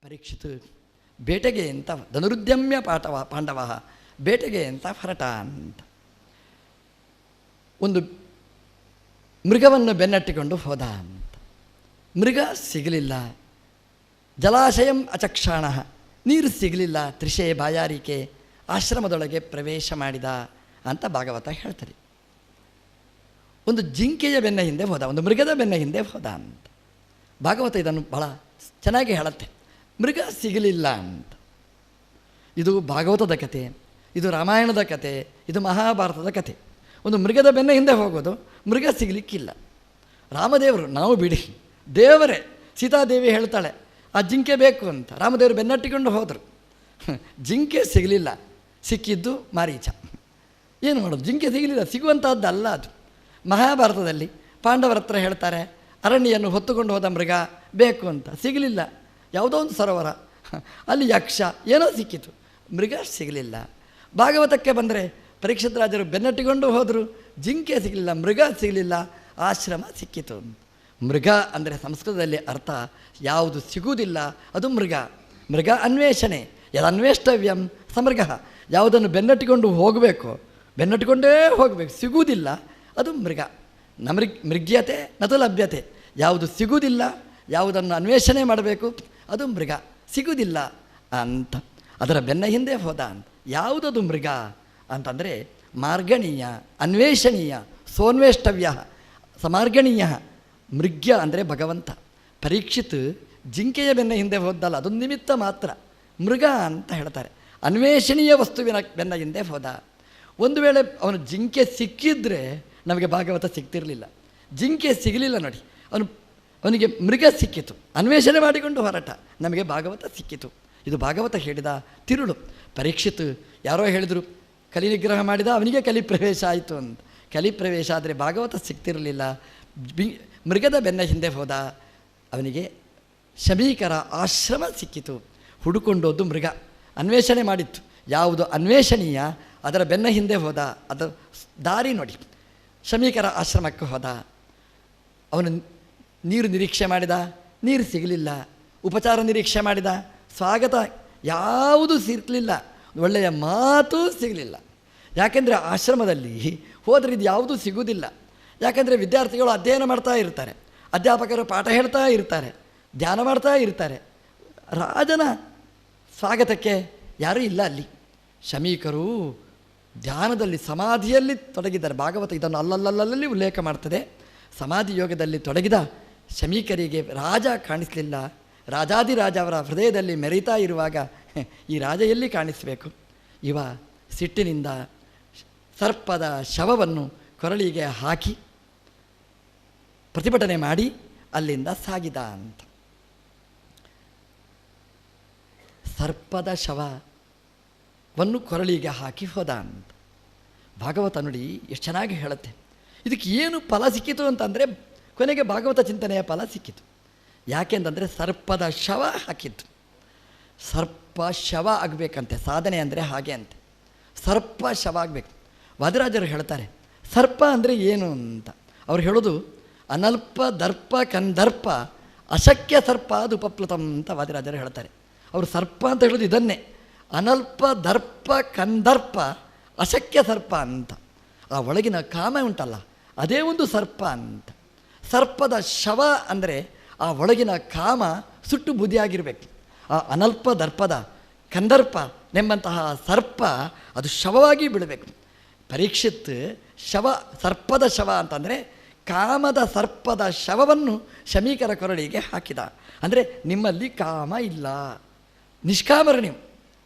ಪರೀಕ್ಷಿತ್ ಬೇಟೆಗೆ ಅಂತ ಧನುರುದ್ಯಮ್ಯ ಪಾಂಡವ ಬೇಟೆಗೆ ಅಂತ ಹೊರಟ ಅಂತ ಒಂದು ಮೃಗವನ್ನು ಬೆನ್ನಟ್ಟಿಕೊಂಡು ಹೋದ ಅಂತ. ಮೃಗ ಸಿಗಲಿಲ್ಲ. ಜಲಾಶಯಂ ಅಚಕ್ಷಾಣ, ನೀರು ಸಿಗಲಿಲ್ಲ. ತ್ರಿಷೆ ಬಾಯಾರಿಕೆ, ಆಶ್ರಮದೊಳಗೆ ಪ್ರವೇಶ ಮಾಡಿದ ಅಂತ ಭಾಗವತ ಹೇಳ್ತಾರೆ. ಒಂದು ಜಿಂಕೆಯ ಬೆನ್ನ ಹಿಂದೆ ಹೋದ, ಒಂದು ಮೃಗದ ಬೆನ್ನ ಹಿಂದೆ ಹೋದ ಅಂತ ಭಾಗವತ ಇದನ್ನು ಬಹಳ ಚೆನ್ನಾಗಿ ಹೇಳುತ್ತೆ. ಮೃಗ ಸಿಗಲಿಲ್ಲ ಅಂತ. ಇದು ಭಾಗವತದ ಕತೆ, ಇದು ರಾಮಾಯಣದ ಕತೆ, ಇದು ಮಹಾಭಾರತದ ಕತೆ. ಒಂದು ಮೃಗದ ಬೆನ್ನ ಹಿಂದೆ ಹೋಗೋದು, ಮೃಗ ಸಿಗಲಿಕ್ಕಿಲ್ಲ. ರಾಮದೇವರು ನಾವು ಬಿಡಿ, ದೇವರೇ ಸೀತಾದೇವಿ ಹೇಳ್ತಾಳೆ ಆ ಜಿಂಕೆ ಬೇಕು ಅಂತ. ರಾಮದೇವರು ಬೆನ್ನಟ್ಟಿಕೊಂಡು ಹೋದರು, ಜಿಂಕೆ ಸಿಗಲಿಲ್ಲ. ಸಿಕ್ಕಿದ್ದು ಮಾರೀಚ. ಏನು ಮಾಡೋದು, ಜಿಂಕೆ ಸಿಗಲಿಲ್ಲ, ಸಿಗುವಂಥದ್ದಲ್ಲ ಅದು. ಮಹಾಭಾರತದಲ್ಲಿ ಪಾಂಡವರ ಹತ್ರ ಹೇಳ್ತಾರೆ ಅರಣ್ಯನ್ನು ಹೊತ್ತುಕೊಂಡು ಹೋದ ಮೃಗ ಬೇಕು ಅಂತ, ಸಿಗಲಿಲ್ಲ. ಯಾವುದೋ ಒಂದು ಸರೋವರ, ಅಲ್ಲಿ ಯಕ್ಷ ಏನೋ ಸಿಕ್ಕಿತು, ಮೃಗ ಸಿಗಲಿಲ್ಲ. ಭಾಗವತಕ್ಕೆ ಬಂದರೆ ಪರೀಕ್ಷಿತ್ ರಾಜರು ಬೆನ್ನಟ್ಟಿಕೊಂಡು ಹೋದರು, ಜಿಂಕೆ ಸಿಗಲಿಲ್ಲ, ಮೃಗ ಸಿಗಲಿಲ್ಲ, ಆಶ್ರಮ ಸಿಕ್ಕಿತು. ಮೃಗ ಅಂದರೆ ಸಂಸ್ಕೃತದಲ್ಲಿ ಅರ್ಥ ಯಾವುದು ಸಿಗುವುದಿಲ್ಲ ಅದು ಮೃಗ. ಮೃಗ ಅನ್ವೇಷಣೆ, ಯದನ್ವೇಷ್ಟವ್ಯಂ ಸಮೃಗ. ಯಾವುದನ್ನು ಬೆನ್ನಟ್ಟಿಕೊಂಡು ಹೋಗಬೇಕು, ಬೆನ್ನಟ್ಟಿಕೊಂಡೇ ಹೋಗಬೇಕು, ಸಿಗುವುದಿಲ್ಲ ಅದು ಮೃಗ. ಮೃಗ್ಯತೆ ನತು ಲಭ್ಯತೆ. ಯಾವುದು ಸಿಗುವುದಿಲ್ಲ, ಯಾವುದನ್ನು ಅನ್ವೇಷಣೆ ಮಾಡಬೇಕು ಅದು ಮೃಗ. ಸಿಗುವುದಿಲ್ಲ ಅಂತ ಅದರ ಬೆನ್ನ ಹಿಂದೆ ಹೋದ ಅಂತ. ಯಾವುದದು ಮೃಗ ಅಂತಂದರೆ ಮಾರ್ಗಣೀಯ, ಅನ್ವೇಷಣೀಯ, ಸೋನ್ವೇಷ್ಟವ್ಯ, ಸಮಾರ್ಗಣೀಯ. ಮೃಗ್ಯ ಅಂದರೆ ಭಗವಂತ. ಪರೀಕ್ಷಿತ್ ಜಿಂಕೆಯ ಬೆನ್ನ ಹಿಂದೆ ಹೋದಲ್ಲ, ಅದೊಂದು ನಿಮಿತ್ತ ಮಾತ್ರ, ಮೃಗ ಅಂತ ಹೇಳ್ತಾರೆ. ಅನ್ವೇಷಣೀಯ ವಸ್ತುವಿನ ಬೆನ್ನ ಹಿಂದೆ ಹೋದ. ಒಂದು ವೇಳೆ ಅವನು ಜಿಂಕೆ ಸಿಕ್ಕಿದ್ರೆ ನಮಗೆ ಭಾಗವತ ಸಿಗ್ತಿರಲಿಲ್ಲ. ಜಿಂಕೆ ಸಿಗಲಿಲ್ಲ ನೋಡಿ, ಅವನಿಗೆ ಮೃಗ ಸಿಕ್ಕಿತು, ಅನ್ವೇಷಣೆ ಮಾಡಿಕೊಂಡು ಹೊರಟ, ನಮಗೆ ಭಾಗವತ ಸಿಕ್ಕಿತು. ಇದು ಭಾಗವತ ಹೇಳಿದ ತಿರುಳು. ಪರೀಕ್ಷಿತ್ ಯಾರೋ ಹೇಳಿದರು ಕಲಿ ನಿಗ್ರಹ ಮಾಡಿದ, ಅವನಿಗೆ ಕಲಿ ಪ್ರವೇಶ ಆಯಿತು ಅಂತ. ಕಲಿ ಪ್ರವೇಶ ಆದರೆ ಭಾಗವತ ಸಿಗ್ತಿರಲಿಲ್ಲ. ಮೃಗದ ಬೆನ್ನ ಹಿಂದೆ ಹೋದ, ಅವನಿಗೆ ಶಮೀಕರ ಆಶ್ರಮ ಸಿಕ್ಕಿತು. ಹುಡುಕೊಂಡೋದು ಮೃಗ, ಅನ್ವೇಷಣೆ ಮಾಡಿತ್ತು. ಯಾವುದು ಅನ್ವೇಷಣೀಯ ಅದರ ಬೆನ್ನ ಹಿಂದೆ ಹೋದ. ಅದರ ದಾರಿ ನೋಡಿ, ಶಮೀಕರ ಆಶ್ರಮಕ್ಕೆ ಹೋದ. ಅವನು ನೀರು ನಿರೀಕ್ಷೆ ಮಾಡಿದ, ನೀರು ಸಿಗಲಿಲ್ಲ. ಉಪಚಾರ ನಿರೀಕ್ಷೆ ಮಾಡಿದ, ಸ್ವಾಗತ ಯಾವುದೂ ಸಿಗಲಿಲ್ಲ. ಒಳ್ಳೆಯ ಮಾತು ಸಿಗಲಿಲ್ಲ. ಯಾಕೆಂದರೆ ಆಶ್ರಮದಲ್ಲಿ ಹೋದರೆ ಇದು ಯಾವುದೂ ಸಿಗುವುದಿಲ್ಲ. ಯಾಕೆಂದರೆ ವಿದ್ಯಾರ್ಥಿಗಳು ಅಧ್ಯಯನ ಮಾಡ್ತಾ ಇರ್ತಾರೆ, ಅಧ್ಯಾಪಕರು ಪಾಠ ಹೇಳ್ತಾ ಇರ್ತಾರೆ, ಧ್ಯಾನ ಮಾಡ್ತಾ ಇರ್ತಾರೆ. ರಾಜನ ಸ್ವಾಗತಕ್ಕೆ ಯಾರೂ ಇಲ್ಲ ಅಲ್ಲಿ. ಶಮೀಕರು ಧ್ಯಾನದಲ್ಲಿ ಸಮಾಧಿಯಲ್ಲಿ ತೊಡಗಿದ್ದಾರೆ. ಭಾಗವತ ಇದನ್ನು ಅಲ್ಲಲ್ಲಲ್ಲಿ ಉಲ್ಲೇಖ ಮಾಡ್ತದೆ. ಸಮಾಧಿ ಯೋಗದಲ್ಲಿ ತೊಡಗಿದ ಶಮೀಕರಿಗೆ ರಾಜ ಕಾಣಿಸಲಿಲ್ಲ. ರಾಜಾದಿರಾಜ ಅವರ ಹೃದಯದಲ್ಲಿ ಮೆರೀತಾ ಇರುವಾಗ ಈ ರಾಜ ಎಲ್ಲಿ ಕಾಣಿಸಬೇಕು? ಇವ ಸಿಟ್ಟಿನಿಂದ ಸರ್ಪದ ಶವವನ್ನು ಕೊರಳಿಗೆ ಹಾಕಿ ಪ್ರತಿಭಟನೆ ಮಾಡಿ ಅಲ್ಲಿಂದ ಸಾಗಿದ ಅಂತ. ಸರ್ಪದ ಶವವನ್ನು ಕೊರಳಿಗೆ ಹಾಕಿ ಹೋದ ಅಂತ ಭಾಗವತ ನೋಡಿ ಎಷ್ಟು ಚೆನ್ನಾಗಿ ಹೇಳುತ್ತೆ. ಇದಕ್ಕೆ ಏನು ಫಲ ಸಿಕ್ಕಿತು ಅಂತಂದರೆ ಕೊನೆಗೆ ಭಾಗವತ ಚಿಂತನೆಯ ಫಲ ಸಿಕ್ಕಿತು. ಯಾಕೆಂತಂದರೆ ಸರ್ಪದ ಶವ ಹಾಕಿತ್ತು. ಸರ್ಪ ಶವ ಆಗಬೇಕಂತೆ, ಸಾಧನೆ ಅಂದರೆ ಹಾಗೆ ಅಂತೆ. ಸರ್ಪ ಶವ ಆಗಬೇಕು. ವಾದಿರಾಜರು ಹೇಳ್ತಾರೆ ಸರ್ಪ ಅಂದರೆ ಏನು ಅಂತ. ಅವ್ರು ಹೇಳೋದು ಅನಲ್ಪ ದರ್ಪ ಕಂದರ್ಪ ಅಶಕ್ಯ ಸರ್ಪ ಅದು ಉಪಪ್ಲುತಂ ಅಂತ ವಾದಿರಾಜರು ಹೇಳ್ತಾರೆ. ಅವರು ಸರ್ಪ ಅಂತ ಹೇಳೋದು ಇದನ್ನೇ, ಅನಲ್ಪ ದರ್ಪ ಕಂದರ್ಪ ಅಶಕ್ಯ ಸರ್ಪ ಅಂತ. ಆ ಒಳಗಿನ ಕಾಮ ಉಂಟಲ್ಲ ಅದೇ ಒಂದು ಸರ್ಪ ಅಂತ. ಸರ್ಪದ ಶವ ಅಂದರೆ ಆ ಒಳಗಿನ ಕಾಮ ಸುಟ್ಟು ಬುದಿಯಾಗಿರಬೇಕು. ಆ ಅನಲ್ಪ ದರ್ಪದ ಕಂದರ್ಪ ಎಂಬಂತಹ ಸರ್ಪ ಅದು ಶವವಾಗಿ ಬಿಡಬೇಕು. ಪರೀಕ್ಷಿತ್ ಸರ್ಪದ ಶವ ಅಂತಂದರೆ ಕಾಮದ ಸರ್ಪದ ಶವವನ್ನು ಶಮೀಕರ ಕೊರಳಿಗೆ ಹಾಕಿದ. ಅಂದರೆ ನಿಮ್ಮಲ್ಲಿ ಕಾಮ ಇಲ್ಲ, ನಿಷ್ಕಾಮರು ನೀವು.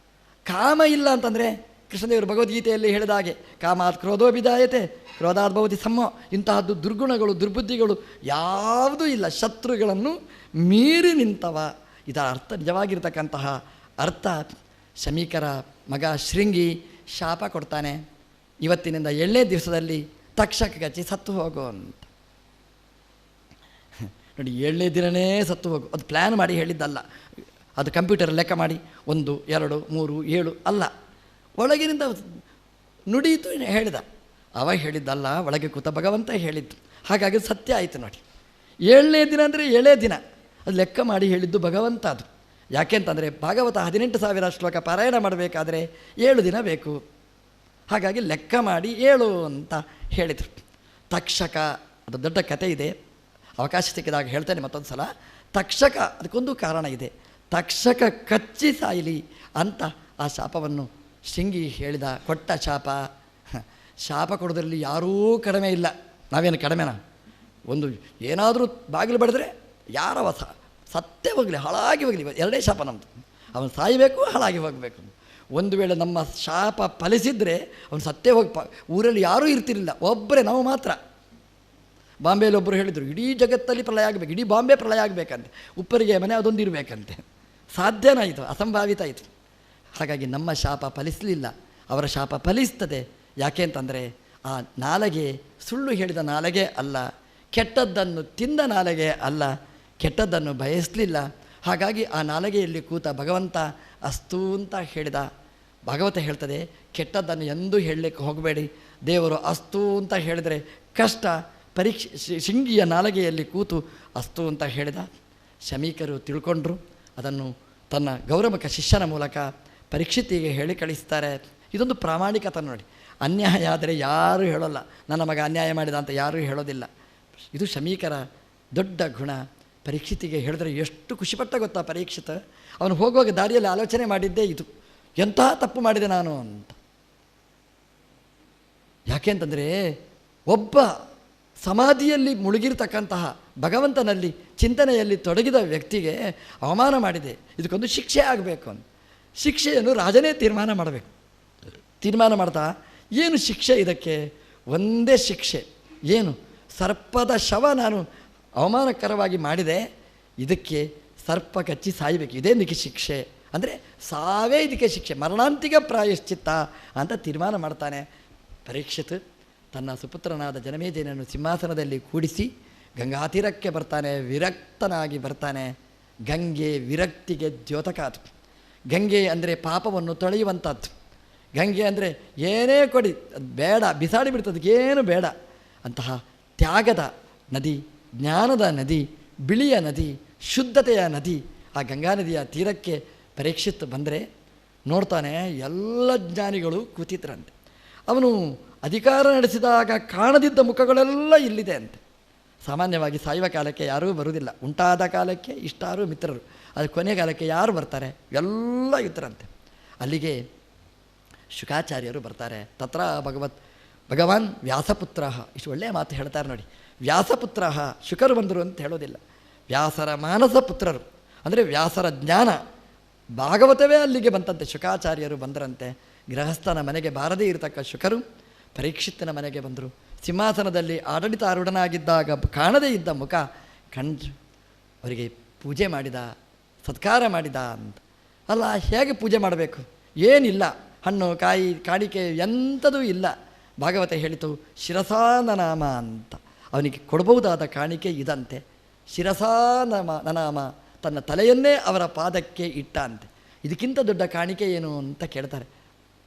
ಕಾಮ ಇಲ್ಲ ಅಂತಂದರೆ ಕೃಷ್ಣದೇವರು ಭಗವದ್ಗೀತೆಯಲ್ಲಿ ಹೇಳಿದ ಹಾಗೆ ಕಾಮಾತ್ ಕ್ರೋಧೋ ಬಿದಾಯತೆ ಕ್ರೋಧಾತ್ ಭವತಿ ಸಮ್ಮೋ. ಇಂತಹದ್ದು ದುರ್ಗುಣಗಳು ದುರ್ಬುದ್ಧಿಗಳು ಯಾವುದೂ ಇಲ್ಲ, ಶತ್ರುಗಳನ್ನು ಮೀರಿ ನಿಂತವ. ಇದರ ಅರ್ಥ ನಿಜವಾಗಿರ್ತಕ್ಕಂತಹ ಅರ್ಥ. ಶಮೀಕರ ಮಗ ಶೃಂಗಿ ಶಾಪ ಕೊಡ್ತಾನೆ, ಇವತ್ತಿನಿಂದ 7ನೇ ದಿವಸದಲ್ಲಿ ತಕ್ಷಕ ಗಚ್ಚಿ ಸತ್ತು ಹೋಗು ಅಂತ. ನೋಡಿ 7ನೇ ದಿನವೇ ಸತ್ತು ಹೋಗು, ಅದು ಪ್ಲ್ಯಾನ್ ಮಾಡಿ ಹೇಳಿದ್ದಲ್ಲ. ಅದು ಕಂಪ್ಯೂಟರ್ ಲೆಕ್ಕ ಮಾಡಿ 1 2 3 7 ಅಲ್ಲ, ಒಳಗಿನಿಂದ ನುಡಿಯಿತು ಹೇಳಿದ. ಅವ ಹೇಳಿದ್ದಲ್ಲ, ಒಳಗೆ ಕೂತ ಭಗವಂತ ಹೇಳಿದ್ದು. ಹಾಗಾಗಿ ಸತ್ಯ ಆಯಿತು ನೋಡಿ. 7ನೇ ದಿನ ಅಂದರೆ 7ನೇ ದಿನ, ಅದು ಲೆಕ್ಕ ಮಾಡಿ ಹೇಳಿದ್ದು ಭಗವಂತ. ಅದು ಯಾಕೆಂತಂದರೆ ಭಾಗವತ 18,000 ಶ್ಲೋಕ ಪಾರಾಯಣ ಮಾಡಬೇಕಾದ್ರೆ 7 ದಿನ ಬೇಕು. ಹಾಗಾಗಿ ಲೆಕ್ಕ ಮಾಡಿ 7 ಅಂತ ಹೇಳಿದರು. ತಕ್ಷಕ, ಅದು ದೊಡ್ಡ ಕತೆ ಇದೆ, ಅವಕಾಶ ಸಿಕ್ಕಿದಾಗ ಹೇಳ್ತೇನೆ ಮತ್ತೊಂದು ಸಲ. ತಕ್ಷಕ, ಅದಕ್ಕೊಂದು ಕಾರಣ ಇದೆ. ತಕ್ಷಕ ಕಚ್ಚಿ ಸಾಯಲಿ ಅಂತ ಆ ಶಾಪವನ್ನು ಶೃಂಗಿ ಹೇಳಿದ, ಕೊಟ್ಟ ಶಾಪ. ಶಾಪ ಕೊಡೋದ್ರಲ್ಲಿ ಯಾರೂ ಕಡಿಮೆ ಇಲ್ಲ. ನಾವೇನು ಕಡಿಮೆನಾ? ಒಂದು ಏನಾದರೂ ಬಾಗಿಲು ಬಡಿದ್ರೆ ಯಾರವ ಸತ್ತೇ ಹೋಗಲಿ, ಹಾಳಾಗಿ ಹೋಗಲಿ, ಎರಡೇ ಶಾಪ ನಮ್ಮದು. ಅವನು ಸಾಯಬೇಕು, ಹಾಳಾಗಿ ಹೋಗಬೇಕು. ಒಂದು ವೇಳೆ ನಮ್ಮ ಶಾಪ ಫಲಿಸಿದರೆ ಅವನು ಸತ್ತೇ ಹೋಗಿ ಊರಲ್ಲಿ ಯಾರೂ ಇರ್ತಿರಲಿಲ್ಲ, ಒಬ್ಬರೇ ನಾವು ಮಾತ್ರ. ಬಾಂಬೆಯಲ್ಲಿ ಒಬ್ಬರು ಹೇಳಿದರು, ಇಡೀ ಜಗತ್ತಲ್ಲಿ ಪ್ರಳಯ ಆಗಬೇಕು, ಇಡೀ ಬಾಂಬೆ ಪ್ರಳಯ ಆಗಬೇಕಂತೆ, ಉಪ್ಪರಿಗೆ ಮನೆ ಅದೊಂದು ಇರಬೇಕಂತೆ. ಸಾಧ್ಯನಾ ಇದು? ಅಸಂಭಾವಿತ ಇದು. ಹಾಗಾಗಿ ನಮ್ಮ ಶಾಪ ಫಲಿಸಲಿಲ್ಲ, ಅವರ ಶಾಪ ಫಲಿಸ್ತದೆ. ಯಾಕೆ ಅಂತಂದರೆ ಆ ನಾಲಗೆ ಸುಳ್ಳು ಹೇಳಿದ ನಾಲಗೆ ಅಲ್ಲ, ಕೆಟ್ಟದ್ದನ್ನು ತಿಂದ ನಾಲಗೆ ಅಲ್ಲ, ಕೆಟ್ಟದ್ದನ್ನು ಬಯಸಲಿಲ್ಲ. ಹಾಗಾಗಿ ಆ ನಾಲಗೆಯಲ್ಲಿ ಕೂತ ಭಗವಂತ ಅಸ್ತು ಅಂತ ಹೇಳಿದ. ಭಾಗವತ ಹೇಳ್ತದೆ, ಕೆಟ್ಟದ್ದನ್ನು ಎಂದೂ ಹೇಳಲಿಕ್ಕೆ ಹೋಗಬೇಡಿ, ದೇವರು ಅಸ್ತು ಅಂತ ಹೇಳಿದರೆ ಕಷ್ಟ. ಶೃಂಗಿಯ ನಾಲಗೆಯಲ್ಲಿ ಕೂತು ಅಸ್ತು ಅಂತ ಹೇಳಿದ. ಶಮೀಕರು ತಿಳ್ಕೊಂಡ್ರು. ಅದನ್ನು ತನ್ನ ಗೌರವಕ ಶಿಷ್ಯನ ಮೂಲಕ ಪರೀಕ್ಷಿತಿಗೆ ಹೇಳಿ ಕಳಿಸ್ತಾರೆ. ಇದೊಂದು ಪ್ರಾಮಾಣಿಕತೆ ನೋಡಿ. ಅನ್ಯಾಯ ಆದರೆ ಯಾರೂ ಹೇಳೋಲ್ಲ, ನನ್ನ ಮಗ ಅನ್ಯಾಯ ಮಾಡಿದ ಅಂತ ಯಾರೂ ಹೇಳೋದಿಲ್ಲ. ಇದು ಶಮೀಕರ ದೊಡ್ಡ ಗುಣ. ಪರೀಕ್ಷಿತಿಗೆ ಹೇಳಿದ್ರೆ ಎಷ್ಟು ಖುಷಿಪಟ್ಟ ಗೊತ್ತಾ ಪರೀಕ್ಷಿತ? ಅವನು ಹೋಗುವಾಗ ದಾರಿಯಲ್ಲಿ ಆಲೋಚನೆ ಮಾಡಿದ್ದೇ ಇದು, ಎಂತಹ ತಪ್ಪು ಮಾಡಿದೆ ನಾನು ಅಂತ. ಯಾಕೆ ಅಂತಂದರೆ ಒಬ್ಬ ಸಮಾಧಿಯಲ್ಲಿ ಮುಳುಗಿರ್ತಕ್ಕಂತಹ ಭಗವಂತನಲ್ಲಿ ಚಿಂತನೆಯಲ್ಲಿ ತೊಡಗಿದ ವ್ಯಕ್ತಿಗೆ ಅವಮಾನ ಮಾಡಿದೆ, ಇದಕ್ಕೊಂದು ಶಿಕ್ಷೆ ಆಗಬೇಕು ಅಂತ. ಶಿಕ್ಷೆಯನ್ನು ರಾಜನೇ ತೀರ್ಮಾನ ಮಾಡಬೇಕು. ತೀರ್ಮಾನ ಮಾಡ್ತಾ ಏನು ಶಿಕ್ಷೆ ಇದಕ್ಕೆ? ಒಂದೇ ಶಿಕ್ಷೆ. ಏನು? ಸರ್ಪದ ಶವ ನಾನು ಅವಮಾನಕರವಾಗಿ ಮಾಡಿದೆ, ಇದಕ್ಕೆ ಸರ್ಪ ಕಚ್ಚಿ ಸಾಯಬೇಕು, ಇದೇ ಇದಕ್ಕೆ ಶಿಕ್ಷೆ. ಅಂದರೆ ಸಾವೇ ಇದಕ್ಕೆ ಶಿಕ್ಷೆ, ಮರಣಾಂತಿಕ ಪ್ರಾಯಶ್ಚಿತ್ತ ಅಂತ ತೀರ್ಮಾನ ಮಾಡ್ತಾನೆ. ಪರೀಕ್ಷಿತ್ ತನ್ನ ಸುಪುತ್ರನಾದ ಜನಮೇಜಯನನ್ನು ಸಿಂಹಾಸನದಲ್ಲಿ ಕೂಡಿಸಿ ಗಂಗಾತೀರಕ್ಕೆ ಬರ್ತಾನೆ. ವಿರಕ್ತನಾಗಿ ಬರ್ತಾನೆ. ಗಂಗೆ ವಿರಕ್ತಿಗೆ ದ್ಯೋತಕ. ಅದು ಗಂಗೆ ಅಂದರೆ ಪಾಪವನ್ನು ತೊಳೆಯುವಂಥದ್ದು. ಗಂಗೆ ಅಂದರೆ ಏನೇ ಕೊಡಿ ಅದು ಬೇಡ, ಬಿಸಾಡಿ ಬಿಡ್ತದಕ್ಕೇನು ಬೇಡ. ಅಂತಹ ತ್ಯಾಗದ ನದಿ, ಜ್ಞಾನದ ನದಿ, ಬಿಳಿಯ ನದಿ, ಶುದ್ಧತೆಯ ನದಿ, ಆ ಗಂಗಾ ನದಿಯ ತೀರಕ್ಕೆ ಪರೀಕ್ಷಿತ್ ಬಂದರೆ ನೋಡ್ತಾನೆ ಎಲ್ಲ ಜ್ಞಾನಿಗಳು ಕೂತಿದ್ರಂತೆ. ಅವನು ಅಧಿಕಾರ ನಡೆಸಿದಾಗ ಕಾಣದಿದ್ದ ಮುಖಗಳೆಲ್ಲ ಇಲ್ಲಿದೆ ಅಂತೆ. ಸಾಮಾನ್ಯವಾಗಿ ಸಾಯುವ ಕಾಲಕ್ಕೆ ಯಾರೂ ಬರುವುದಿಲ್ಲ, ಉಂಟಾದ ಕಾಲಕ್ಕೆ ಇಷ್ಟಾರು ಮಿತ್ರರು, ಅದು ಕೊನೆ ಕಾಲಕ್ಕೆ ಯಾರು ಬರ್ತಾರೆ? ಎಲ್ಲ ಇದ್ದರಂತೆ. ಅಲ್ಲಿಗೆ ಶುಕಾಚಾರ್ಯರು ಬರ್ತಾರೆ. ತತ್ರ ಭಗವಾನ್ ವ್ಯಾಸಪುತ್ರ, ಇಷ್ಟು ಒಳ್ಳೆಯ ಮಾತು ಹೇಳ್ತಾರೆ ನೋಡಿ. ವ್ಯಾಸಪುತ್ರ, ಶುಕರು ಬಂದರು ಅಂತ ಹೇಳೋದಿಲ್ಲ, ವ್ಯಾಸರ ಮಾನಸ ಪುತ್ರರು. ಅಂದರೆ ವ್ಯಾಸರ ಜ್ಞಾನ ಭಾಗವತವೇ ಅಲ್ಲಿಗೆ ಬಂತಂತೆ. ಶುಕಾಚಾರ್ಯರು ಬಂದರಂತೆ. ಗೃಹಸ್ಥನ ಮನೆಗೆ ಬಾರದೇ ಇರತಕ್ಕ ಶುಕರು ಪರೀಕ್ಷಿತ್ತನ ಮನೆಗೆ ಬಂದರು. ಸಿಂಹಾಸನದಲ್ಲಿ ಆಡಳಿತಾರೂಢನಾಗಿದ್ದಾಗ ಕಾಣದೇ ಇದ್ದ ಮುಖ ಕಂಡು ಅವರಿಗೆ ಪೂಜೆ ಮಾಡಿದ, ಸತ್ಕಾರ ಮಾಡಿದ ಅಂತ. ಅಲ್ಲ, ಹೇಗೆ ಪೂಜೆ ಮಾಡಬೇಕು? ಏನಿಲ್ಲ, ಹಣ್ಣು ಕಾಯಿ ಕಾಣಿಕೆ ಎಂಥದೂ ಇಲ್ಲ. ಭಾಗವತ ಹೇಳಿತು ಶಿರಸಾನನಾಮ ಅಂತ. ಅವನಿಗೆ ಕೊಡಬಹುದಾದ ಕಾಣಿಕೆ ಇದಂತೆ. ಶಿರಸಾನನಾಮ, ತನ್ನ ತಲೆಯನ್ನೇ ಅವರ ಪಾದಕ್ಕೆ ಇಟ್ಟ ಅಂತೆ. ಇದಕ್ಕಿಂತ ದೊಡ್ಡ ಕಾಣಿಕೆ ಏನು ಅಂತ ಕೇಳ್ತಾರೆ.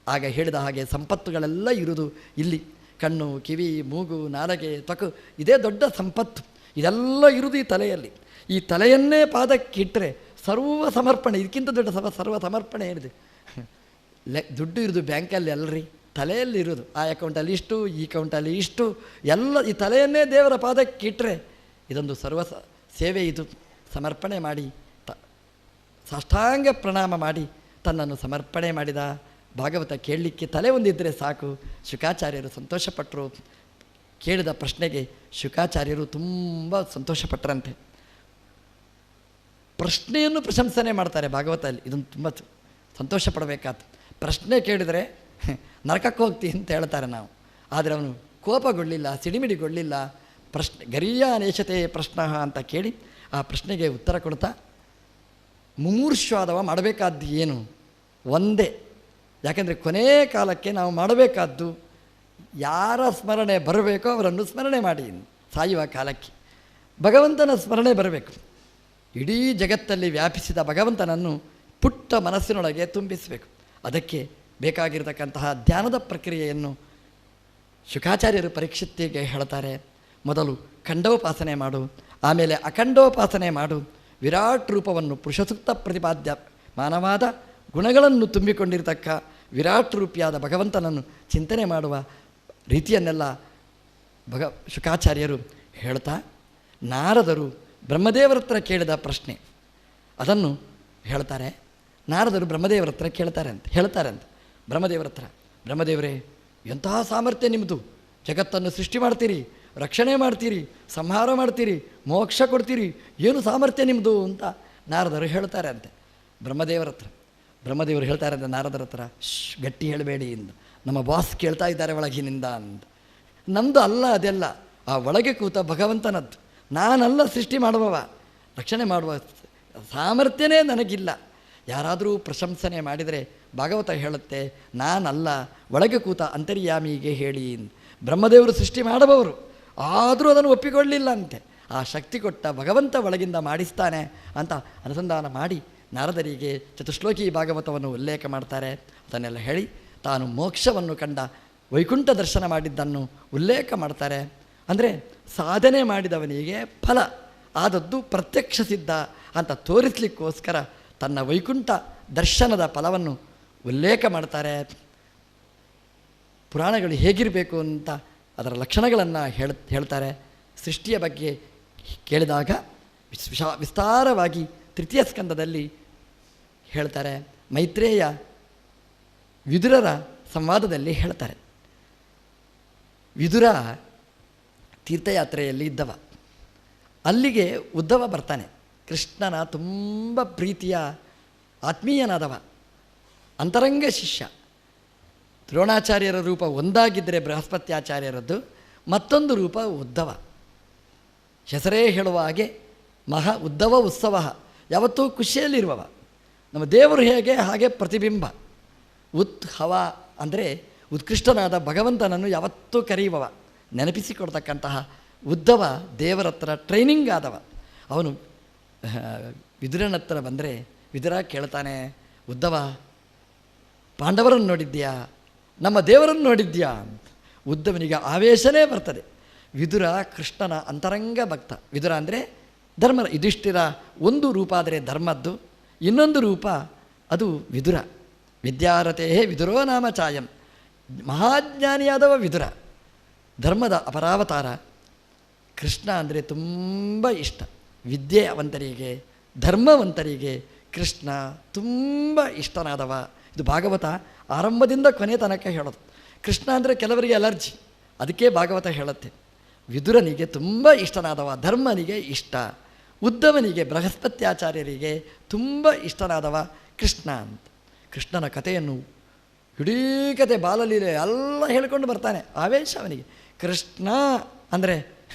ಆಗ ಹೇಳಿದ ಹಾಗೆ ಸಂಪತ್ತುಗಳೆಲ್ಲ ಇರುವುದು ಇಲ್ಲಿ. ಕಣ್ಣು, ಕಿವಿ, ಮೂಗು, ನಾಲಗೆ, ತ್ವಕು, ಇದೇ ದೊಡ್ಡ ಸಂಪತ್ತು. ಇದೆಲ್ಲ ಇರುವುದು ಈ ತಲೆಯಲ್ಲಿ. ಈ ತಲೆಯನ್ನೇ ಪಾದಕ್ಕಿಟ್ಟರೆ ಸರ್ವ ಸಮರ್ಪಣೆ, ಇದಕ್ಕಿಂತ ದೊಡ್ಡ ಸರ್ವ ಸಮರ್ಪಣೆ ಏನಿದೆ? ದುಡ್ಡು ಇರೋದು ಬ್ಯಾಂಕಲ್ಲಿ ಅಲ್ಲರಿ, ತಲೆಯಲ್ಲಿ ಇರೋದು. ಆ ಅಕೌಂಟಲ್ಲಿ ಇಷ್ಟು, ಈ ಅಕೌಂಟಲ್ಲಿ ಇಷ್ಟು, ಎಲ್ಲ ಈ ತಲೆಯನ್ನೇ ದೇವರ ಪಾದಕ್ಕಿಟ್ಟರೆ ಇದೊಂದು ಸರ್ವ ಸೇವೆ. ಇದು ಸಮರ್ಪಣೆ ಮಾಡಿ ಸಾಷ್ಟಾಂಗ ಪ್ರಣಾಮ ಮಾಡಿ ತನ್ನನ್ನು ಸಮರ್ಪಣೆ ಮಾಡಿದ. ಭಾಗವತ ಕೇಳಲಿಕ್ಕೆ ತಲೆ ಒಂದಿದ್ದರೆ ಸಾಕು. ಶುಕಾಚಾರ್ಯರು ಸಂತೋಷಪಟ್ಟರು. ಕೇಳಿದ ಪ್ರಶ್ನೆಗೆ ಶುಕಾಚಾರ್ಯರು ತುಂಬ ಸಂತೋಷಪಟ್ಟರಂತೆ. ಪ್ರಶ್ನೆಯನ್ನು ಪ್ರಶಂಸನೆ ಮಾಡ್ತಾರೆ ಭಾಗವತದಲ್ಲಿ. ಇದನ್ನು ತುಂಬ ಸಂತೋಷ ಪಡಬೇಕಾದ. ಪ್ರಶ್ನೆ ಕೇಳಿದರೆ ನರಕಕ್ಕೆ ಹೋಗ್ತೀವಿ ಅಂತ ಹೇಳ್ತಾರೆ ನಾವು. ಆದರೆ ಅವನು ಕೋಪಗೊಳ್ಳಿಲ್ಲ, ಸಿಡಿಮಿಡಿಗೊಳ್ಳಿಲ್ಲ. ಪ್ರಶ್ನೆ ಗರೀಯಾನೇಶತೆ ಪ್ರಶ್ನ ಅಂತ ಕೇಳಿ ಆ ಪ್ರಶ್ನೆಗೆ ಉತ್ತರ ಕೊಡ್ತಾ, ಮುಮೂರ್ಷವಾದವ ಮಾಡಬೇಕಾದ್ದು ಏನು? ಒಂದೇ. ಯಾಕೆಂದರೆ ಕೊನೇ ಕಾಲಕ್ಕೆ ನಾವು ಮಾಡಬೇಕಾದ್ದು ಯಾರ ಸ್ಮರಣೆ ಬರಬೇಕೋ ಅವರನ್ನು ಸ್ಮರಣೆ ಮಾಡಿ. ಸಾಯುವ ಕಾಲಕ್ಕೆ ಭಗವಂತನ ಸ್ಮರಣೆ ಬರಬೇಕು. ಇಡೀ ಜಗತ್ತಲ್ಲಿ ವ್ಯಾಪಿಸಿದ ಭಗವಂತನನ್ನು ಪುಟ್ಟ ಮನಸ್ಸಿನೊಳಗೆ ತುಂಬಿಸಬೇಕು. ಅದಕ್ಕೆ ಬೇಕಾಗಿರತಕ್ಕಂತಹ ಧ್ಯಾನದ ಪ್ರಕ್ರಿಯೆಯನ್ನು ಶುಕಾಚಾರ್ಯರು ಪರೀಕ್ಷಿತ್ತಿಗೆ ಹೇಳ್ತಾರೆ. ಮೊದಲು ಖಂಡೋಪಾಸನೆ ಮಾಡು, ಆಮೇಲೆ ಅಖಂಡೋಪಾಸನೆ ಮಾಡು. ವಿರಾಟ್ ರೂಪವನ್ನು ಪುರುಷಸೂಕ್ತ ಪ್ರತಿಪಾದ್ಯ ಮಾನವಾದ ಗುಣಗಳನ್ನು ತುಂಬಿಕೊಂಡಿರತಕ್ಕ ವಿರಾಟ್ ರೂಪಿಯಾದ ಭಗವಂತನನ್ನು ಚಿಂತನೆ ಮಾಡುವ ರೀತಿಯನ್ನೆಲ್ಲ ಶುಕಾಚಾರ್ಯರು ಹೇಳ್ತಾ, ನಾರದರು ಬ್ರಹ್ಮದೇವರ ಹತ್ರ ಕೇಳಿದ ಪ್ರಶ್ನೆ ಅದನ್ನು ಹೇಳ್ತಾರೆ. ನಾರದರು ಬ್ರಹ್ಮದೇವರ ಹತ್ರ ಹೇಳ್ತಾರೆ ಅಂತ ಬ್ರಹ್ಮದೇವರ ಹತ್ರ, ಬ್ರಹ್ಮದೇವರೇ, ಎಂತಹ ಸಾಮರ್ಥ್ಯ ನಿಮ್ಮದು, ಜಗತ್ತನ್ನು ಸೃಷ್ಟಿ ಮಾಡ್ತೀರಿ, ರಕ್ಷಣೆ ಮಾಡ್ತೀರಿ, ಸಂಹಾರ ಮಾಡ್ತೀರಿ, ಮೋಕ್ಷ ಕೊಡ್ತೀರಿ, ಏನು ಸಾಮರ್ಥ್ಯ ನಿಮ್ಮದು ಅಂತ ನಾರದರು ಹೇಳ್ತಾರೆ ಅಂತೆ ಬ್ರಹ್ಮದೇವರ ಹತ್ರ. ಬ್ರಹ್ಮದೇವರು ಹೇಳ್ತಾರೆ ಅಂತ ನಾರದರ ಹತ್ರ, ಗಟ್ಟಿ ಹೇಳಬೇಡಿ ಇಂದ, ನಮ್ಮ ಬಾಸ್ ಕೇಳ್ತಾ ಇದ್ದಾರೆ ಒಳಗಿನಿಂದ ಅಂತ. ನಮ್ಮದು ಅಲ್ಲ ಅದೆಲ್ಲ, ಆ ಒಳಗೆ ಕೂತ ಭಗವಂತನದ್ದು. ನಾನಲ್ಲ ಸೃಷ್ಟಿ ಮಾಡುವವ, ರಕ್ಷಣೆ ಮಾಡುವ ಸಾಮರ್ಥ್ಯನೇ ನನಗಿಲ್ಲ. ಯಾರಾದರೂ ಪ್ರಶಂಸನೆ ಮಾಡಿದರೆ ಭಾಗವತ ಹೇಳುತ್ತೆ, ನಾನಲ್ಲ, ಒಳಗೆ ಕೂತ ಅಂತರ್ಯಾಮಿಗೆ ಹೇಳಿ. ಬ್ರಹ್ಮದೇವರು ಸೃಷ್ಟಿ ಮಾಡುವವರು, ಆದರೂ ಅದನ್ನು ಒಪ್ಪಿಕೊಳ್ಳಲಿಲ್ಲ ಅಂತೆ. ಆ ಶಕ್ತಿ ಕೊಟ್ಟ ಭಗವಂತ ಒಳಗಿಂದ ಮಾಡಿಸ್ತಾನೆ ಅಂತ ಅನುಸಂಧಾನ ಮಾಡಿ ನಾರದರಿಗೆ ಚತುಶ್ಲೋಕಿ ಭಾಗವತವನ್ನು ಉಲ್ಲೇಖ ಮಾಡ್ತಾರೆ. ಅದನ್ನೆಲ್ಲ ಹೇಳಿ ತಾನು ಮೋಕ್ಷವನ್ನು ಕಂಡ ವೈಕುಂಠ ದರ್ಶನ ಮಾಡಿದ್ದನ್ನು ಉಲ್ಲೇಖ ಮಾಡ್ತಾರೆ. ಅಂದರೆ ಸಾಧನೆ ಮಾಡಿದವನಿಗೆ ಫಲ ಆದದ್ದು ಪ್ರತ್ಯಕ್ಷ ಸಿದ್ಧ ಅಂತ ತೋರಿಸಲಿಕ್ಕೋಸ್ಕರ ತನ್ನ ವೈಕುಂಠ ದರ್ಶನದ ಫಲವನ್ನು ಉಲ್ಲೇಖ ಮಾಡ್ತಾರೆ. ಪುರಾಣಗಳು ಹೇಗಿರಬೇಕು ಅಂತ ಅದರ ಲಕ್ಷಣಗಳನ್ನು ಹೇಳ್ತಾರೆ. ಸೃಷ್ಟಿಯ ಬಗ್ಗೆ ಕೇಳಿದಾಗ ವಿಸ್ತಾರವಾಗಿ ತೃತೀಯ ಸ್ಕಂದದಲ್ಲಿ ಹೇಳ್ತಾರೆ. ಮೈತ್ರೇಯ ವಿದುರರ ಸಂವಾದದಲ್ಲಿ ಹೇಳ್ತಾರೆ. ವಿದುರ ತೀರ್ಥಯಾತ್ರೆಯಲ್ಲಿ ಇದ್ದವ, ಅಲ್ಲಿಗೆ ಉದ್ಧವ ಬರ್ತಾನೆ. ಕೃಷ್ಣನ ತುಂಬ ಪ್ರೀತಿಯ ಆತ್ಮೀಯನಾದವ, ಅಂತರಂಗ ಶಿಷ್ಯ. ದ್ರೋಣಾಚಾರ್ಯರ ರೂಪ ಒಂದಾಗಿದ್ದರೆ ಬೃಹಸ್ಪತ್ಯಾಚಾರ್ಯರದ್ದು, ಮತ್ತೊಂದು ರೂಪ ಉದ್ಧವ. ಹೆಸರೇ ಹೇಳುವ ಹಾಗೆ ಉದ್ಧವ ಉತ್ಸವ, ಯಾವತ್ತೂ ಖುಷಿಯಲ್ಲಿರುವವ. ನಮ್ಮ ದೇವರು ಹೇಗೆ ಹಾಗೆ ಪ್ರತಿಬಿಂಬ. ಹವ ಅಂದರೆ ಉತ್ಕೃಷ್ಟನಾದ ಭಗವಂತನನ್ನು ಯಾವತ್ತೂ ಕರೆಯುವವ, ನೆನಪಿಸಿಕೊಡ್ತಕ್ಕಂತಹ ಉದ್ಧವ ದೇವರ ಹತ್ರ ಟ್ರೈನಿಂಗ್ ಆದವ. ಅವನು ವಿದುರನ ಹತ್ರ ಬಂದರೆ ವಿದುರ ಕೇಳ್ತಾನೆ, ಉದ್ಧವ, ಪಾಂಡವರನ್ನು ನೋಡಿದ್ಯಾ, ನಮ್ಮ ದೇವರನ್ನು ನೋಡಿದ್ಯಾ ಅಂತ. ಉದ್ಧವನಿಗೆ ಆವೇಶನೇ ಬರ್ತದೆ. ವಿದುರ ಕೃಷ್ಣನ ಅಂತರಂಗ ಭಕ್ತ. ವಿದುರ ಅಂದರೆ ಧರ್ಮ, ಯುಧಿಷ್ಠಿರ ಒಂದು ರೂಪ ಆದರೆ ಧರ್ಮದ್ದು, ಇನ್ನೊಂದು ರೂಪ ಅದು ವಿದುರ. ವಿದ್ಯಾರಥೇ ವಿದುರೋ ನಾಮ ಚಾಯಂ, ಮಹಾಜ್ಞಾನಿಯಾದವ ವಿದುರ, ಧರ್ಮದ ಅಪರಾವತಾರ. ಕೃಷ್ಣ ಅಂದರೆ ತುಂಬ ಇಷ್ಟ. ವಿದ್ಯಾವಂತರಿಗೆ ಧರ್ಮವಂತರಿಗೆ ಕೃಷ್ಣ ತುಂಬ ಇಷ್ಟನಾದವ. ಇದು ಭಾಗವತ ಆರಂಭದಿಂದ ಕೊನೆ ತನಕ ಹೇಳೋದು. ಕೃಷ್ಣ ಅಂದರೆ ಕೆಲವರಿಗೆ ಅಲರ್ಜಿ, ಅದಕ್ಕೆ ಭಾಗವತ ಹೇಳುತ್ತೆ. ವಿದುರನಿಗೆ ತುಂಬ ಇಷ್ಟನಾದವ, ಧರ್ಮನಿಗೆ ಇಷ್ಟ. ಉದ್ಧವನಿಗೆ ಬೃಹಸ್ಪತ್ಯಾಚಾರ್ಯರಿಗೆ ತುಂಬ ಇಷ್ಟನಾದವ ಕೃಷ್ಣ ಅಂತ. ಕೃಷ್ಣನ ಕಥೆಯನ್ನು ಇಡೀ ಕತೆ ಬಾಲಲೀಲೆ ಎಲ್ಲ ಹೇಳ್ಕೊಂಡು ಬರ್ತಾನೆ. ಆವೇಶ ಅವನಿಗೆ. ಕೃಷ್ಣ ಅಂದರೆ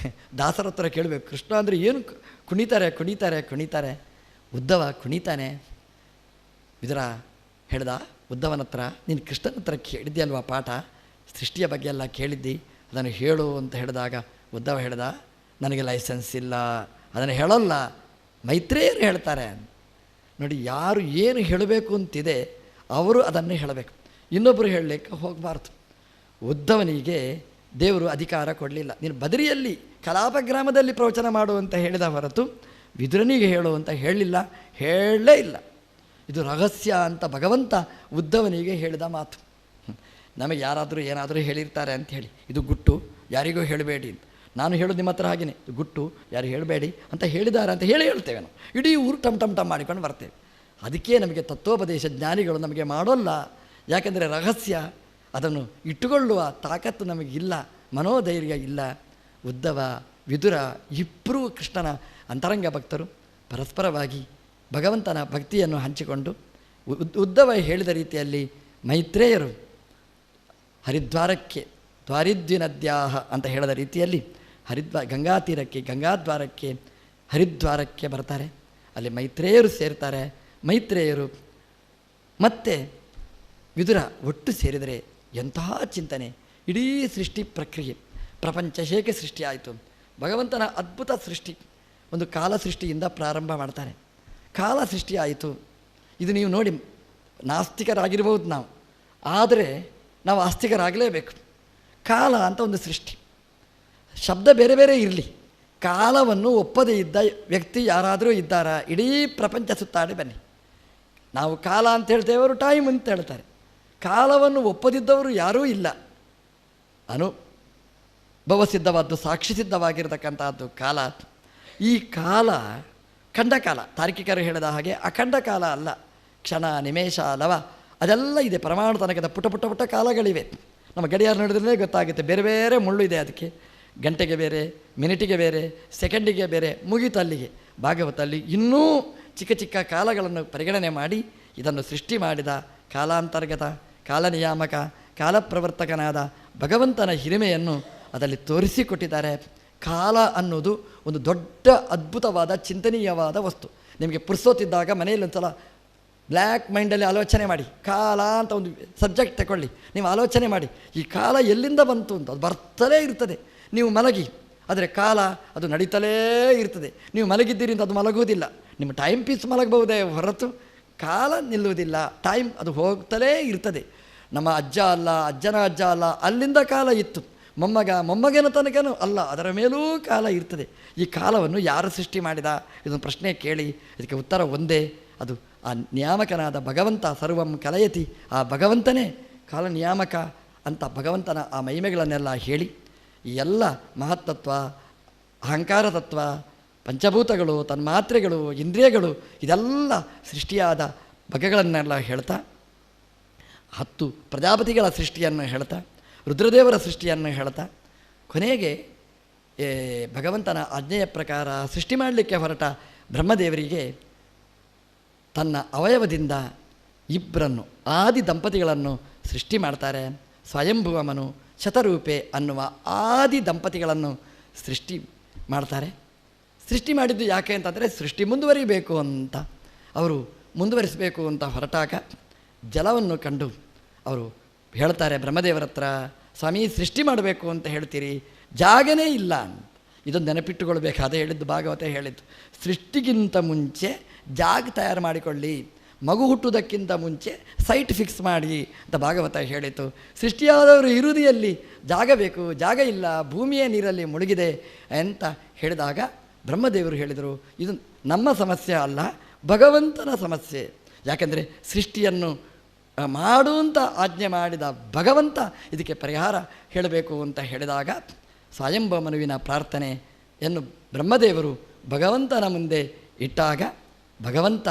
ದಾಸರ ಹತ್ರ ಕೇಳಬೇಕು, ಕೃಷ್ಣ ಅಂದರೆ ಏನು ಕುಣಿತಾರೆ. ಉದ್ಧವ ಕುಣಿತಾನೆ. ವಿದುರ ಹೇಳ್ದ ಉದ್ಧವನ ಹತ್ರ, ನೀನು ಕೃಷ್ಣನ ಹತ್ರ ಕೇಳಿದ್ಯಲ್ವ ಪಾಠ, ಸೃಷ್ಟಿಯ ಬಗ್ಗೆ ಎಲ್ಲ ಕೇಳಿದ್ದಿ, ಅದನ್ನು ಹೇಳು ಅಂತ ಹೇಳಿದಾಗ ಉದ್ಧವ ಹೇಳ್ದ, ನನಗೆ ಲೈಸೆನ್ಸ್ ಇಲ್ಲ, ಅದನ್ನು ಹೇಳೋಲ್ಲ, ಮೈತ್ರೇಯರು ಹೇಳ್ತಾರೆ. ನೋಡಿ, ಯಾರು ಏನು ಹೇಳಬೇಕು ಅಂತಿದೆ ಅವರು ಅದನ್ನು ಹೇಳಬೇಕು, ಇನ್ನೊಬ್ಬರು ಹೇಳಲಿಕ್ಕೆ ಹೋಗಬಾರ್ದು. ಉದ್ಧವನಿಗೆ ದೇವರು ಅಧಿಕಾರ ಕೊಡಲಿಲ್ಲ. ನೀನು ಬದರಿಯಲ್ಲಿ ಕಲಾಪ ಗ್ರಾಮದಲ್ಲಿ ಪ್ರವಚನ ಮಾಡು ಅಂತ ಹೇಳಿದ ಹೊರತು ವಿದುರನಿಗೆ ಹೇಳು ಅಂತ ಹೇಳಲಿಲ್ಲ, ಹೇಳಲೇ ಇಲ್ಲ. ಇದು ರಹಸ್ಯ ಅಂತ ಭಗವಂತ ಉದ್ಧವನಿಗೆ ಹೇಳಿದ ಮಾತು. ನಮಗೆ ಯಾರಾದರೂ ಏನಾದರೂ ಹೇಳಿರ್ತಾರೆ ಅಂಥೇಳಿ, ಇದು ಗುಟ್ಟು, ಯಾರಿಗೂ ಹೇಳಬೇಡಿ ಅಂತ. ನಾನು ಹೇಳೋದು ನಿಮ್ಮ ಹತ್ರ ಹಾಗೆಯೇ, ಇದು ಗುಟ್ಟು, ಯಾರು ಹೇಳಬೇಡಿ ಅಂತ ಹೇಳಿದ್ದಾರೆ ಅಂತ ಹೇಳ್ತೇವೆ ನಾವು. ಇಡೀ ಊರು ಟಮ್ ಮಾಡಿಕೊಂಡು ಬರ್ತೇವೆ. ಅದಕ್ಕೆ ನಮಗೆ ತತ್ವೋಪದೇಶ ಜ್ಞಾನಿಗಳು ನಮಗೆ ಮಾಡೋಲ್ಲ. ಯಾಕೆಂದರೆ ರಹಸ್ಯ, ಅದನ್ನು ಇಟ್ಟುಕೊಳ್ಳುವ ತಾಕತ್ತು ನಮಗಿಲ್ಲ, ಮನೋಧೈರ್ಯ ಇಲ್ಲ. ಉದ್ಧವ ವಿದುರ ಇಬ್ಬರೂ ಕೃಷ್ಣನ ಅಂತರಂಗ ಭಕ್ತರು. ಪರಸ್ಪರವಾಗಿ ಭಗವಂತನ ಭಕ್ತಿಯನ್ನು ಹಂಚಿಕೊಂಡು ಉದ್ಧವ ಹೇಳಿದ ರೀತಿಯಲ್ಲಿ ಮೈತ್ರೇಯರು ಹರಿದ್ವಾರಕ್ಕೆ, ದ್ವಾರಿದ್ವಿನದ್ಯಾಹ ಅಂತ ಹೇಳಿದ ರೀತಿಯಲ್ಲಿ ಗಂಗಾದ್ವಾರಕ್ಕೆ ಹರಿದ್ವಾರಕ್ಕೆ ಬರ್ತಾರೆ. ಅಲ್ಲಿ ಮೈತ್ರೇಯರು ಸೇರ್ತಾರೆ. ಮೈತ್ರೇಯರು ಮತ್ತು ವಿದುರ ಒಟ್ಟು ಸೇರಿದರೆ ಎಂತಹ ಚಿಂತನೆ, ಇಡೀ ಸೃಷ್ಟಿ ಪ್ರಕ್ರಿಯೆ, ಪ್ರಪಂಚ ಹೇಗೆ ಸೃಷ್ಟಿಯಾಯಿತು, ಭಗವಂತನ ಅದ್ಭುತ ಸೃಷ್ಟಿ. ಒಂದು ಕಾಲ ಸೃಷ್ಟಿಯಿಂದ ಪ್ರಾರಂಭ ಮಾಡ್ತಾರೆ. ಕಾಲ ಸೃಷ್ಟಿಯಾಯಿತು. ಇದು ನೀವು ನೋಡಿ, ನಾಸ್ತಿಕರಾಗಿರ್ಬೋದು ನಾವು, ಆದರೆ ನಾವು ಆಸ್ತಿಕರಾಗಲೇಬೇಕು. ಕಾಲ ಅಂತ ಒಂದು ಸೃಷ್ಟಿ, ಶಬ್ದ ಬೇರೆ ಬೇರೆ ಇರಲಿ, ಕಾಲವನ್ನು ಒಪ್ಪದೇ ಇದ್ದ ವ್ಯಕ್ತಿ ಯಾರಾದರೂ ಇದ್ದಾರಾ? ಇಡೀ ಪ್ರಪಂಚ ಸುತ್ತಾಡಿ ಬನ್ನಿ. ನಾವು ಕಾಲ ಅಂತ ಹೇಳ್ತೇವೆ, ಅವರು ಟೈಮ್ ಅಂತ ಹೇಳ್ತಾರೆ. ಕಾಲವನ್ನು ಒಪ್ಪದಿದ್ದವರು ಯಾರೂ ಇಲ್ಲ. ಅನುಭವಸಿದ್ಧವಾದ್ದು, ಸಾಕ್ಷಿಸಿದ್ಧವಾಗಿರತಕ್ಕಂಥದ್ದು ಕಾಲ. ಈ ಕಾಲ ಖಂಡ ಕಾಲ, ತಾರ್ಕಿಕರು ಹೇಳಿದ ಹಾಗೆ ಅಖಂಡ ಕಾಲ ಅಲ್ಲ. ಕ್ಷಣ, ನಿಮೇಷ, ಲವ ಅದೆಲ್ಲ ಇದೆ. ಪ್ರಮಾಣ ತನಕದ ಪುಟ ಪುಟ್ಟ ಪುಟ್ಟ ಕಾಲಗಳಿವೆ. ನಮ್ಮ ಗಡಿಯಾರ ನೋಡಿದ್ರೆ ಗೊತ್ತಾಗುತ್ತೆ, ಬೇರೆ ಬೇರೆ ಮುಳ್ಳು ಇದೆ ಅದಕ್ಕೆ. ಗಂಟೆಗೆ ಬೇರೆ, ಮಿನಿಟಿಗೆ ಬೇರೆ, ಸೆಕೆಂಡಿಗೆ ಬೇರೆ, ಮುಗೀತು ಅಲ್ಲಿಗೆ. ಭಾಗವತಲ್ಲಿ ಇನ್ನೂ ಚಿಕ್ಕ ಚಿಕ್ಕ ಕಾಲಗಳನ್ನು ಪರಿಗಣನೆ ಮಾಡಿ ಇದನ್ನು ಸೃಷ್ಟಿ ಮಾಡಿದ ಕಾಲಾಂತರ್ಗತ, ಕಾಲನಿಯಾಮಕ, ಕಾಲಪ್ರವರ್ತಕನಾದ ಭಗವಂತನ ಹಿರಿಮೆಯನ್ನು ಅದರಲ್ಲಿ ತೋರಿಸಿಕೊಟ್ಟಿದ್ದಾರೆ. ಕಾಲ ಅನ್ನೋದು ಒಂದು ದೊಡ್ಡ ಅದ್ಭುತವಾದ ಚಿಂತನೀಯವಾದ ವಸ್ತು. ನಿಮಗೆ ಪುರ್ಸೋತಿದ್ದಾಗ ಮನೆಯಲ್ಲಿ ಒಂದು ಸಲ ಬ್ಲ್ಯಾಕ್ ಮೈಂಡಲ್ಲಿ ಆಲೋಚನೆ ಮಾಡಿ, ಕಾಲ ಅಂತ ಒಂದು ಸಬ್ಜೆಕ್ಟ್ ತಗೊಳ್ಳಿ, ನೀವು ಆಲೋಚನೆ ಮಾಡಿ ಈ ಕಾಲ ಎಲ್ಲಿಂದ ಬಂತು ಅಂತ. ಅದು ಬರ್ತಲೇ ಇರ್ತದೆ. ನೀವು ಮಲಗಿ, ಆದರೆ ಕಾಲ ಅದು ನಡೀತಲೇ ಇರ್ತದೆ. ನೀವು ಮಲಗಿದ್ದೀರಿ ಅಂತ ಅದು ಮಲಗುವುದಿಲ್ಲ. ನಿಮ್ಮ ಟೈಮ್ ಪೀಸ್ ಮಲಗಬಹುದೇ ಹೊರತು ಕಾಲ ನಿಲ್ಲುವುದಿಲ್ಲ. ಟೈಮ್ ಅದು ಹೋಗ್ತಲೇ ಇರ್ತದೆ. ನಮ್ಮ ಅಜ್ಜ ಅಲ್ಲ, ಅಜ್ಜನ ಅಜ್ಜ ಅಲ್ಲ, ಅಲ್ಲಿಂದ ಕಾಲ ಇತ್ತು. ಮೊಮ್ಮಗನ ತನಕನೂ ಅಲ್ಲ, ಅದರ ಮೇಲೂ ಕಾಲ ಇರ್ತದೆ. ಈ ಕಾಲವನ್ನು ಯಾರು ಸೃಷ್ಟಿ ಮಾಡಿದ? ಇದೊಂದು ಪ್ರಶ್ನೆ ಕೇಳಿ, ಇದಕ್ಕೆ ಉತ್ತರ ಒಂದೇ, ಅದು ಆ ನಿಯಾಮಕನಾದ ಭಗವಂತ. ಸರ್ವಂ ಕಲಯತಿ, ಆ ಭಗವಂತನೇ ಕಾಲ ನಿಯಾಮಕ ಅಂತ ಭಗವಂತನ ಆ ಮಹಿಮೆಗಳನ್ನೆಲ್ಲ ಹೇಳಿ ಈ ಎಲ್ಲ ಮಹತ್ತತ್ವ, ಅಹಂಕಾರ ತತ್ವ, ಪಂಚಭೂತಗಳು, ತನ್ಮಾತ್ರೆಗಳು, ಇಂದ್ರಿಯಗಳು ಇದೆಲ್ಲ ಸೃಷ್ಟಿಯಾದ ಬಗೆಗಳನ್ನೆಲ್ಲ ಹೇಳ್ತಾ, 10 ಪ್ರಜಾಪತಿಗಳ ಸೃಷ್ಟಿಯನ್ನು ಹೇಳ್ತಾ, ರುದ್ರದೇವರ ಸೃಷ್ಟಿಯನ್ನು ಹೇಳ್ತಾ, ಕೊನೆಗೆ ಭಗವಂತನ ಆಜ್ಞೆಯ ಪ್ರಕಾರ ಸೃಷ್ಟಿ ಮಾಡಲಿಕ್ಕೆ ಹೊರಟ ಬ್ರಹ್ಮದೇವರಿಗೆ ತನ್ನ ಅವಯವದಿಂದ ಇಬ್ಬರನ್ನು ಆದಿ ದಂಪತಿಗಳನ್ನು ಸೃಷ್ಟಿ ಮಾಡ್ತಾರೆ. ಸ್ವಯಂಭುವಮನು, ಶತರೂಪೆ ಅನ್ನುವ ಆದಿ ದಂಪತಿಗಳನ್ನು ಸೃಷ್ಟಿ ಮಾಡ್ತಾರೆ. ಸೃಷ್ಟಿ ಮಾಡಿದ್ದು ಯಾಕೆ ಅಂತಂದರೆ ಸೃಷ್ಟಿ ಮುಂದುವರಿಬೇಕು ಅಂತ. ಅವರು ಮುಂದುವರಿಸಬೇಕು ಅಂತ ಹೊರಟಾಗ ಜಲವನ್ನು ಕಂಡು ಅವರು ಹೇಳ್ತಾರೆ ಬ್ರಹ್ಮದೇವರ ಹತ್ರ, ಸ್ವಾಮಿ ಸೃಷ್ಟಿ ಮಾಡಬೇಕು ಅಂತ ಹೇಳ್ತೀರಿ, ಜಾಗನೇ ಇಲ್ಲ ಅಂತ. ಇದೊಂದು ನೆನಪಿಟ್ಟುಕೊಳ್ಬೇಕಾದ ಹೇಳಿದ್ದು ಭಾಗವತ ಹೇಳಿದ್ದು. ಸೃಷ್ಟಿಗಿಂತ ಮುಂಚೆ ಜಾಗ ತಯಾರು ಮಾಡಿಕೊಳ್ಳಿ, ಮಗು ಹುಟ್ಟುವುದಕ್ಕಿಂತ ಮುಂಚೆ ಸೈಟ್ ಫಿಕ್ಸ್ ಮಾಡಿ ಅಂತ ಭಾಗವತ ಹೇಳಿತು. ಸೃಷ್ಟಿಯಾದವರು ಇರುವುದಿಯಲ್ಲಿ ಜಾಗ ಬೇಕು, ಜಾಗ ಇಲ್ಲ, ಭೂಮಿಯೇ ನೀರಲ್ಲಿ ಮುಳುಗಿದೆ ಅಂತ ಹೇಳಿದಾಗ ಬ್ರಹ್ಮದೇವರು ಹೇಳಿದರು, ಇದು ನಮ್ಮ ಸಮಸ್ಯೆ ಅಲ್ಲ, ಭಗವಂತನ ಸಮಸ್ಯೆ. ಯಾಕೆಂದರೆ ಸೃಷ್ಟಿಯನ್ನು ಮಾಡುವಂತ ಆಜ್ಞೆ ಮಾಡಿದ ಭಗವಂತ ಇದಕ್ಕೆ ಪರಿಹಾರ ಹೇಳಬೇಕು ಅಂತ ಹೇಳಿದಾಗ ಸ್ವಯಂಭವಮನುವಿನ ಪ್ರಾರ್ಥನೆಯನ್ನು ಬ್ರಹ್ಮದೇವರು ಭಗವಂತನ ಮುಂದೆ ಇಟ್ಟಾಗ ಭಗವಂತ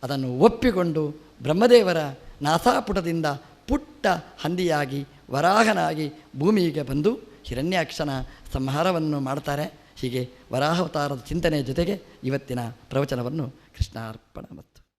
ಅದನ್ನು ಒಪ್ಪಿಕೊಂಡು ಬ್ರಹ್ಮದೇವರ ನಾಸಾಪುಟದಿಂದ ಪುಟ್ಟ ಹಂದಿಯಾಗಿ ವರಾಹನಾಗಿ ಭೂಮಿಗೆ ಬಂದು ಹಿರಣ್ಯಾಕ್ಷನ ಸಂಹಾರವನ್ನು ಮಾಡ್ತಾರೆ. ಹೀಗೆ ವರಾಹಾವತಾರದ ಚಿಂತನೆಯ ಜೊತೆಗೆ ಇವತ್ತಿನ ಪ್ರವಚನವನ್ನು ಕೃಷ್ಣಾರ್ಪಣ.